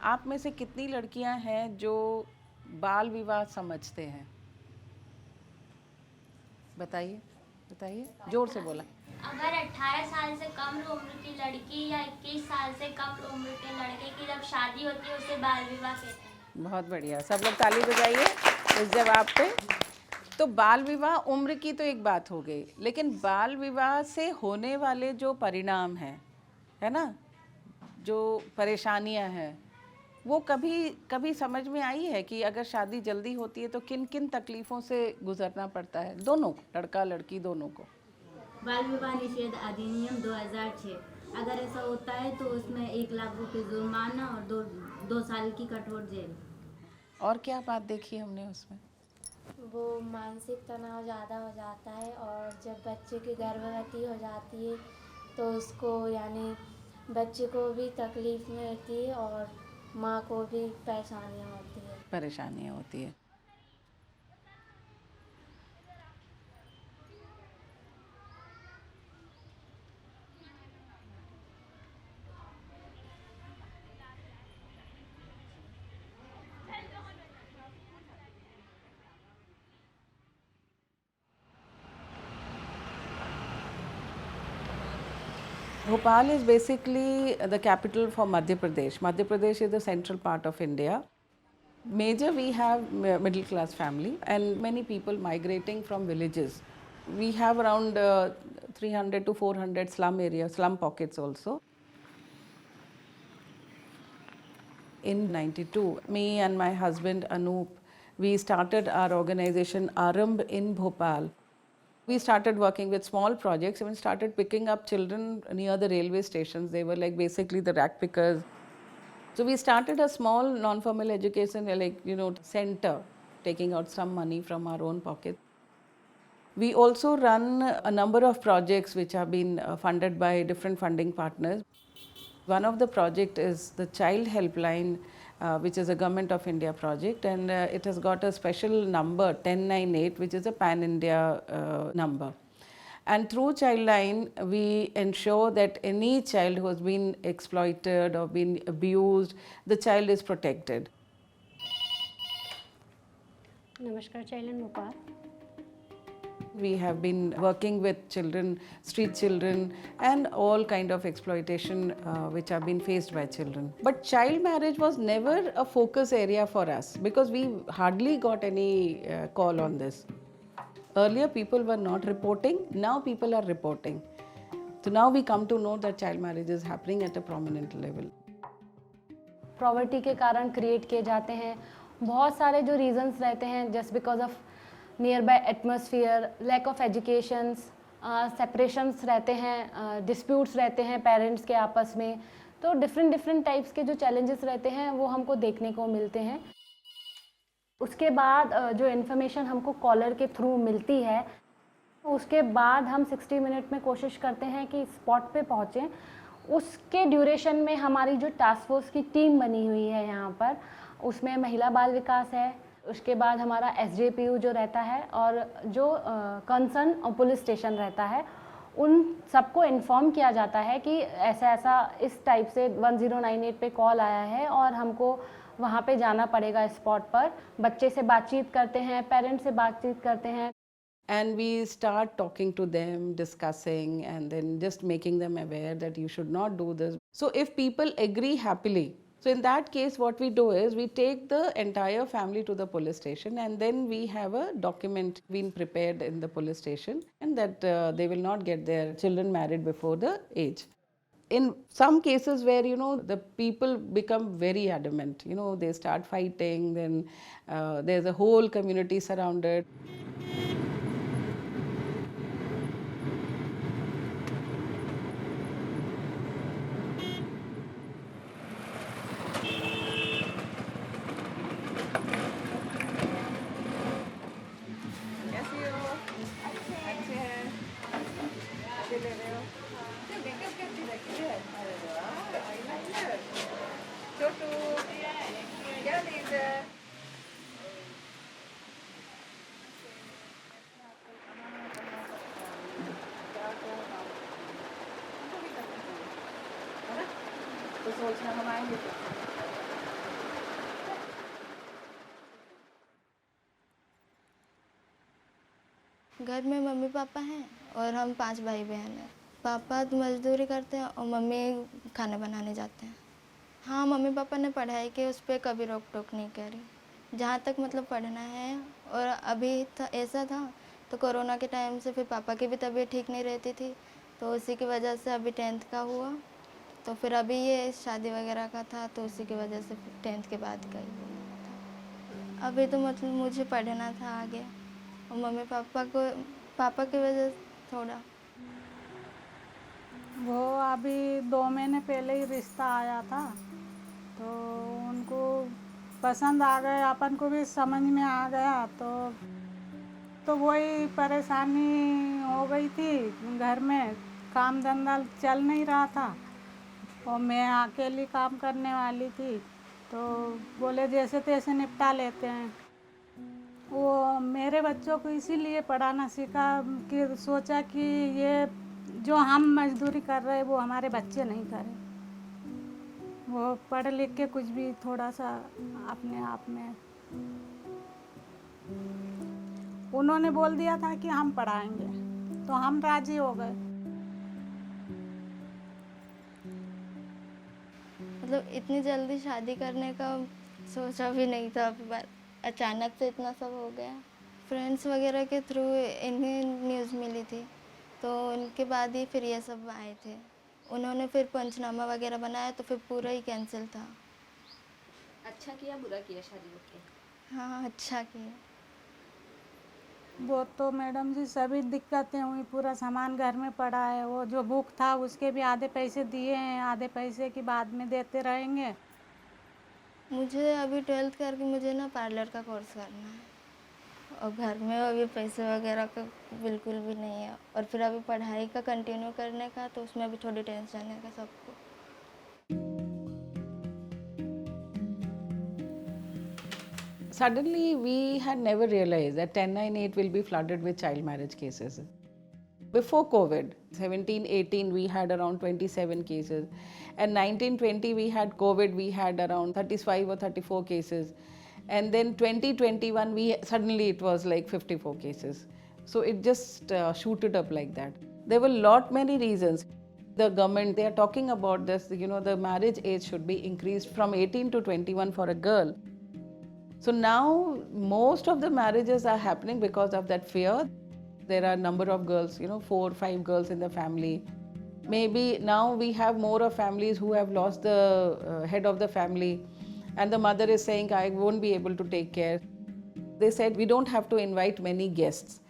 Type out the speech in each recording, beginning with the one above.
आप में से कितनी लड़कियां हैं जो बाल विवाह समझते हैं? बताइए, बताइए, जोर से बोला। अगर 18 साल से कम उम्र की लड़की या 21 साल से कम उम्र के लड़के की जब शादी होती है उसे बाल विवाह कहते हैं। बहुत बढ़िया, सब लोग ताली बजाइए इस जवाब पे। तो बाल विवाह उम्र की तो एक बात हो गई, लेकिन बाल विवाह से होने वाले जो परिणाम हैं, है ना, जो परेशानियां हैं, वो कभी कभी समझ में आई है कि अगर शादी जल्दी होती है तो किन किन तकलीफ़ों से गुजरना पड़ता है दोनों, लड़का लड़की दोनों को? बाल विवाह निषेध अधिनियम 2006, अगर ऐसा होता है तो उसमें 1 लाख रुपए जुर्माना और 2 साल की कठोर जेल। और क्या बात देखी हमने उसमें? वो मानसिक तनाव ज़्यादा हो जाता है, और जब बच्चे की गर्भवती हो जाती है तो उसको यानी बच्चे को भी तकलीफ़ में होती है और माँ को भी परेशानियाँ होती है। परेशानियाँ होती है। Bhopal is basically the capital for Madhya Pradesh. Madhya Pradesh is the central part of India. Major, we have middle class family and many people migrating from villages. We have around 300 to 400 slum areas, slum pockets also. In 92, me and my husband Anoop, we started our organization Aramb in Bhopal. We started working with small projects and we started picking up children near the railway stations. They were like basically the rack pickers. So we started a small non-formal education center, taking out some money from our own pocket. We also run a number of projects which have been funded by different funding partners. One of the project is the Child Helpline, which is a Government of India project, and it has got a special number 1098, which is a pan-India number. And through Childline, we ensure that any child who has been exploited or been abused, the child is protected. नमस्कार child Bhopal. We have been working with children, street children, and all kind of exploitation which have been faced by children. But child marriage was never a focus area for us because we hardly got any call on this. Earlier people were not reporting, now people are reporting. So now we come to know that child marriage is happening at a prominent level. Poverty के कारण create किए जाते हैं, बहुत सारे जो reasons रहते हैं, just because of nearby atmosphere, lack of educations, separations रहते हैं, डिस्प्यूट्स रहते हैं पेरेंट्स के आपस में। तो डिफरेंट टाइप्स के जो चैलेंजेस रहते हैं वो हमको देखने को मिलते हैं। उसके बाद जो इन्फॉर्मेशन हमको कॉलर के थ्रू मिलती है, उसके बाद हम 60 मिनट में कोशिश करते हैं कि स्पॉट पे पहुँचें। उसके ड्यूरेशन में हमारी जो टास्क फोर्स की टीम बनी हुई है यहाँ पर, उसमें महिला बाल विकास है, उसके बाद हमारा SJPU जो रहता है और जो कंसर्न पुलिस स्टेशन रहता है, उन सबको इन्फॉर्म किया जाता है कि ऐसा ऐसा इस टाइप से 1098 पे कॉल आया है और हमको वहाँ पे जाना पड़ेगा स्पॉट पर। बच्चे से बातचीत करते हैं, पेरेंट्स से बातचीत करते हैं। And we start talking to them, discussing, and then just making them aware that you should not do this. So if people agree happily, so in that case what we do is we take the entire family to the police station, and then we have a document being prepared in the police station, and that they will not get their children married before the age. In some cases where the people become very adamant, they start fighting, then there's a whole community surrounded. तो सोचना हम आएंगे। घर में mummy papa हैं और हम 5 भाई बहन हैं। पापा तो मजदूरी करते हैं और मम्मी खाना बनाने जाते हैं। हाँ, मम्मी पापा ने पढ़ाई की, उस पर कभी रोक टोक नहीं करी, जहाँ तक मतलब पढ़ना है। और अभी ऐसा था तो कोरोना के टाइम से फिर पापा की भी तबीयत ठीक नहीं रहती थी, तो उसी की वजह से अभी 10th का हुआ। तो फिर अभी ये शादी वगैरह का था, तो उसी की वजह से फिर 10th के बाद का ही था। अभी तो मतलब मुझे पढ़ना था आगे, और मम्मी पापा की वजह से थोड़ा। वो अभी 2 महीने पहले ही रिश्ता आया था, तो उनको पसंद आ गया, अपन को भी समझ में आ गया, तो वही परेशानी हो गई थी। घर में काम धंधा चल नहीं रहा था और मैं अकेली काम करने वाली थी, तो बोले जैसे तैसे निपटा लेते हैं। वो मेरे बच्चों को इसीलिए पढ़ाना सीखा कि सोचा कि ये जो हम मजदूरी कर रहे हैं वो हमारे बच्चे नहीं करें, वो पढ़ लिख के कुछ भी थोड़ा सा अपने आप में। उन्होंने बोल दिया था कि हम पढ़ाएंगे, तो हम राजी हो गए। मतलब इतनी जल्दी शादी करने का सोचा भी नहीं था, अचानक से इतना सब हो गया। फ्रेंड्स वगैरह के थ्रू इन्हें न्यूज़ मिली थी, तो उनके बाद ही फिर ये सब आए थे। उन्होंने फिर पंचनामा वगैरह बनाया, तो फिर पूरा ही कैंसिल था। अच्छा किया बुरा किया शादी होके? हाँ, अच्छा किया। वो तो मैडम जी सभी दिक्कतें हुई, पूरा सामान घर में पड़ा है, वो जो बुक था उसके भी आधे पैसे दिए हैं, आधे पैसे की बाद में देते रहेंगे। मुझे अभी 12th करके मुझे ना पार्लर का कोर्स करना है, और घर में अभी पैसे वगैरह का बिल्कुल भी नहीं है, और फिर अभी पढ़ाई का कंटिन्यू करने का, तो उसमें भी थोड़ी टेंशन है का सबको। Suddenly, we had never realized that 1098 will be flooded with child marriage cases. Before COVID, 17-18, we had around 27 cases. And 19-20, we had COVID, we had around 35 or 34 cases. And then 2021, suddenly it was like 54 cases. So it just shooted up like that. There were many reasons. The government, they are talking about this, the marriage age should be increased from 18 to 21 for a girl. So now most of the marriages are happening because of that fear. There are a number of girls, 4 or 5 girls in the family. Maybe now we have more of families who have lost the head of the family, and the mother is saying, I won't be able to take care. They said, we don't have to invite many guests.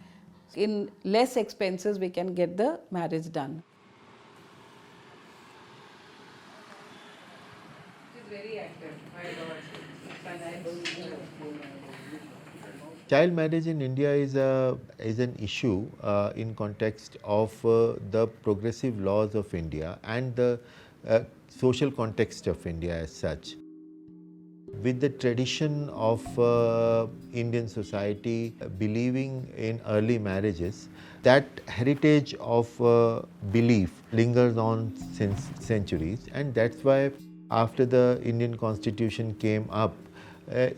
In less expenses, we can get the marriage done. She's very active. Child marriage in India is an issue in context of the progressive laws of India and the social context of India as such. With the tradition of Indian society believing in early marriages, that heritage of belief lingers on since centuries, and that's why after the Indian Constitution came up,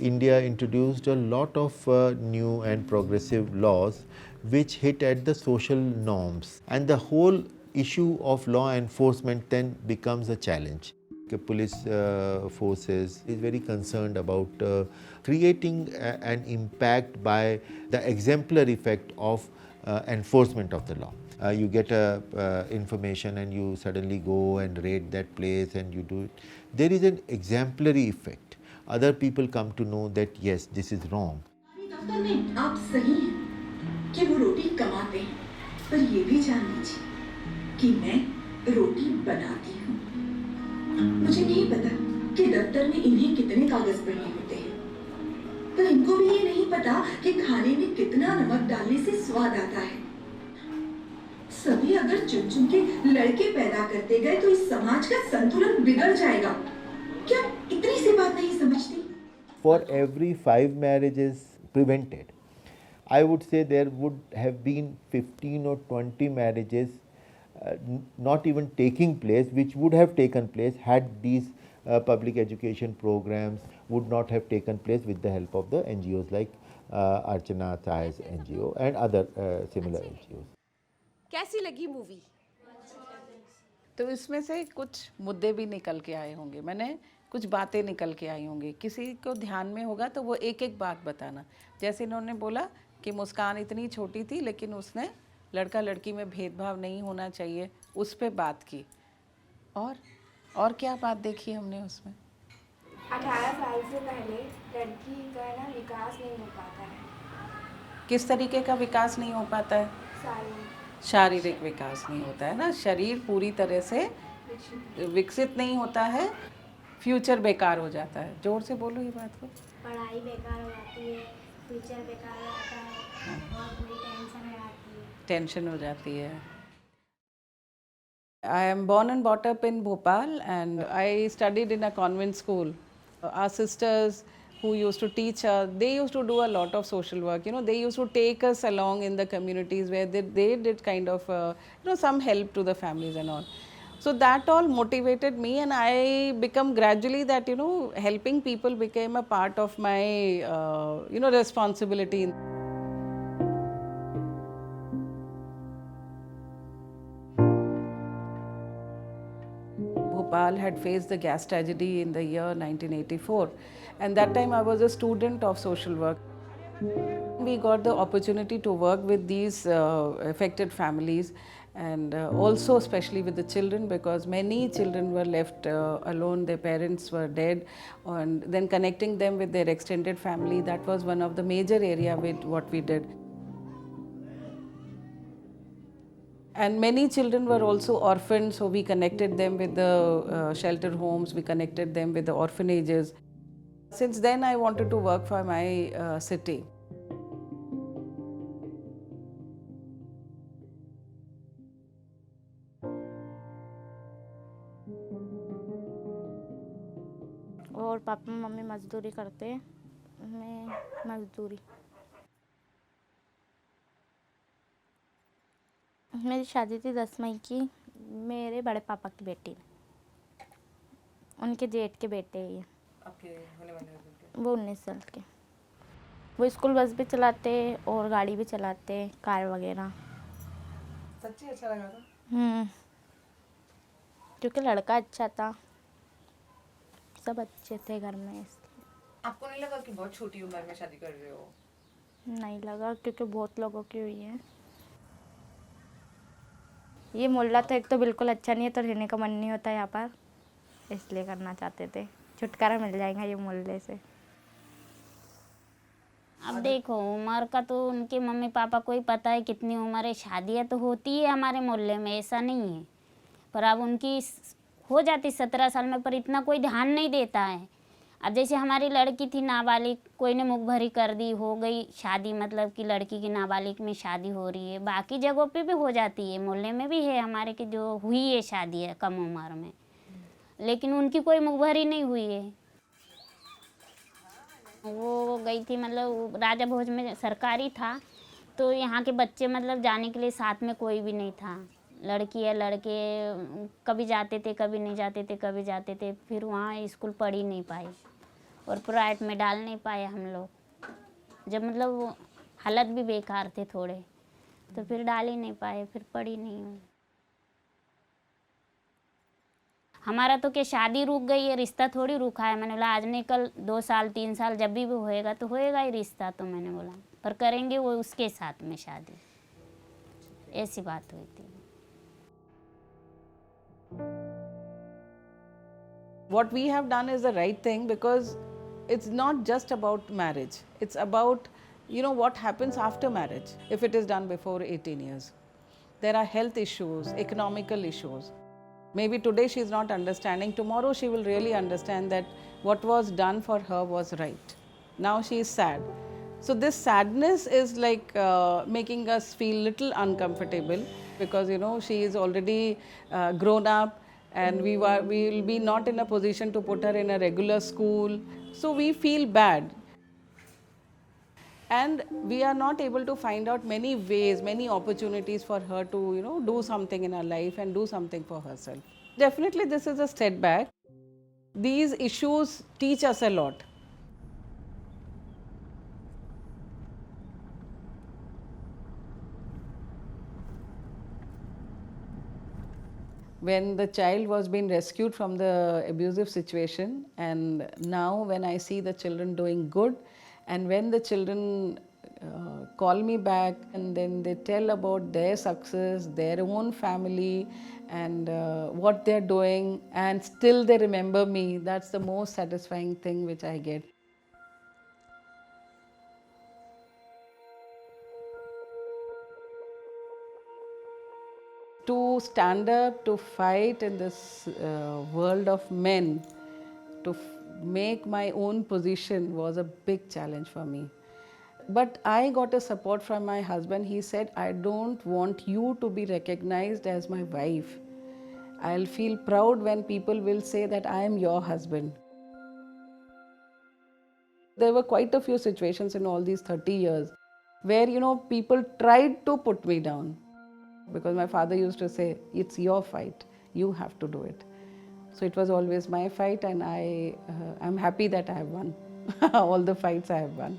India introduced a lot of new and progressive laws which hit at the social norms, and the whole issue of law enforcement then becomes a challenge. The police forces is very concerned about creating an impact by the exemplary effect of enforcement of the law. You get information and you suddenly go and raid that place and you do it. There is an exemplary effect. Other people come to know that yes, this is wrong. दफ्तर में आप सही हैं कि वो रोटी कमाते हैं, पर ये भी जान लीजिए कि मैं रोटी बनाती हूँ। मुझे नहीं पता कि दफ्तर में इन्हें कितने कागज पढ़ने होते हैं, पर इनको भी ये नहीं पता कि खाने में कितना नमक डालने से स्वाद आता है। सभी अगर चुन चुन के लड़के पैदा करते गए तो इस समाज का संतुलन बिगड़ जाएगा। क्या इतनी सी बात नहीं समझती? For every 5 marriages prevented, I would say there would have been 15 or 20 marriages not even taking place, which would have taken place had these public education programs would not have taken place with the help of the NGOs like Archana Thai's NGO and other similar NGOs. कैसी लगी movie? तो इसमें से कुछ मुद्दे भी निकल के आए होंगे, मैंने कुछ बातें निकल के आई होंगी, किसी को ध्यान में होगा तो वो एक एक बात बताना। जैसे इन्होंने बोला कि मुस्कान इतनी छोटी थी लेकिन उसने लड़का लड़की में भेदभाव नहीं होना चाहिए, उस पर बात की। और क्या बात देखी हमने उसमें? 18 साल से पहले लड़की का ना विकास नहीं हो पाता है। किस तरीके का विकास नहीं हो पाता है? शारीरिक विकास नहीं होता है ना, शरीर पूरी तरह से विकसित नहीं होता है, फ्यूचर बेकार हो जाता है। जोर से बोलो ये बात को। पढ़ाई बेकार हो जाती है, फ्यूचर बेकार हो जाता है, बहुत बड़ी टेंशन हो जाती है। टेंशन हो जाती है। I am born and brought up in Bhopal and I studied in a convent school. Our sisters who used to teach us, they used to do a lot of social work. You know, they used to take us along in the communities where they did kind of, some help to the families and all. So that all motivated me and I become gradually that, helping people became a part of my, responsibility. Bhopal had faced the gas tragedy in the year 1984 and that time I was a student of social work. We got the opportunity to work with these affected families and also especially with the children because many children were left alone, their parents were dead, and then connecting them with their extended family, that was one of the major area with what we did. And many children were also orphaned, so we connected them with the shelter homes, we connected them with the orphanages. Since then, I wanted to work for my city. और papa mummy मजदूरी करते हैं, मैं मजदूरी। मेरी शादी थी 10 मई की, मेरे बड़े पापा की बेटी, उनके जेठ के बेटे हैं ये। आपके होने वाले वो 19 साल के। वो स्कूल बस भी चलाते और गाड़ी भी चलाते, कार वगैरह। सच्ची अच्छा लगा था? क्योंकि लड़का अच्छा था, सब अच्छे थे घर में, इसलिए। आपको नहीं लगा कि बहुत छोटी उम्र में शादी कर रहे हो? नहीं लगा, क्योंकि बहुत लोगों की हुई है। ये मोहल्ला तो एक तो बिल्कुल अच्छा नहीं है, तो रहने का मन नहीं होता यहाँ पर, इसलिए करना चाहते थे, छुटकारा मिल जाएगा ये मोहल्ले से। अब देखो उम्र का तो उनके मम्मी पापा को ही पता है कितनी उम्र है, शादियाँ तो होती है हमारे मोहल्ले में, ऐसा नहीं है, पर अब उनकी हो जाती 17 साल में, पर इतना कोई ध्यान नहीं देता है। अब जैसे हमारी लड़की थी नाबालिग, कोई ने मुखभरी कर दी, हो गई शादी, मतलब कि लड़की की नाबालिग में शादी हो रही है, बाकी जगहों पे भी हो जाती है, मोहल्ले में भी है हमारे की जो हुई है शादी है कम उम्र में, लेकिन उनकी कोई मुखभरी नहीं हुई है। वो गई थी, मतलब राजा भोज में सरकारी था, तो यहाँ के बच्चे मतलब जाने के लिए साथ में कोई भी नहीं था, लड़की या लड़के कभी जाते थे कभी नहीं जाते थे, कभी जाते थे, फिर वहाँ स्कूल पढ़ ही नहीं पाए और प्राइवेट में डाल नहीं पाए हम लोग, जब मतलब हालत भी बेकार थे थोड़े, तो फिर डाल ही नहीं पाए, फिर पढ़ी नहीं हूँ। हमारा तो क्या शादी रुक गई है, रिश्ता थोड़ी रुका है। मैंने बोला आज नहीं कल 2 साल 3 साल जब भी होएगा तो होएगा ही रिश्ता, तो मैंने बोला पर करेंगे वो उसके साथ में शादी, ऐसी बात हुई थी। What we have done is the right thing because it's not just about marriage. It's about, what happens after marriage if it is done before 18 years. There are health issues, economical issues. Maybe today she is not understanding, tomorrow she will really understand that what was done for her was right. Now she is sad. So this sadness is like making us feel little uncomfortable because, she is already grown up, and we will be not in a position to put her in a regular school, so we feel bad, and we are not able to find out many ways, many opportunities for her to do something in her life and do something for herself. Definitely this is a setback. These issues teach us a lot. when the child was being rescued from the abusive situation, and now when I see the children doing good, and when the children call me back and then they tell about their success, their own family, and what they're doing, and still they remember me, that's the most satisfying thing which I get. To stand up, to fight in this world of men, to make my own position was a big challenge for me. But I got a support from my husband. He said, I don't want you to be recognized as my wife. I'll feel proud when people will say that I am your husband. There were quite a few situations in all these 30 years where, people tried to put me down. Because my father used to say, it's your fight, you have to do it. So it was always my fight, and I'm happy that I have won all the fights I have won.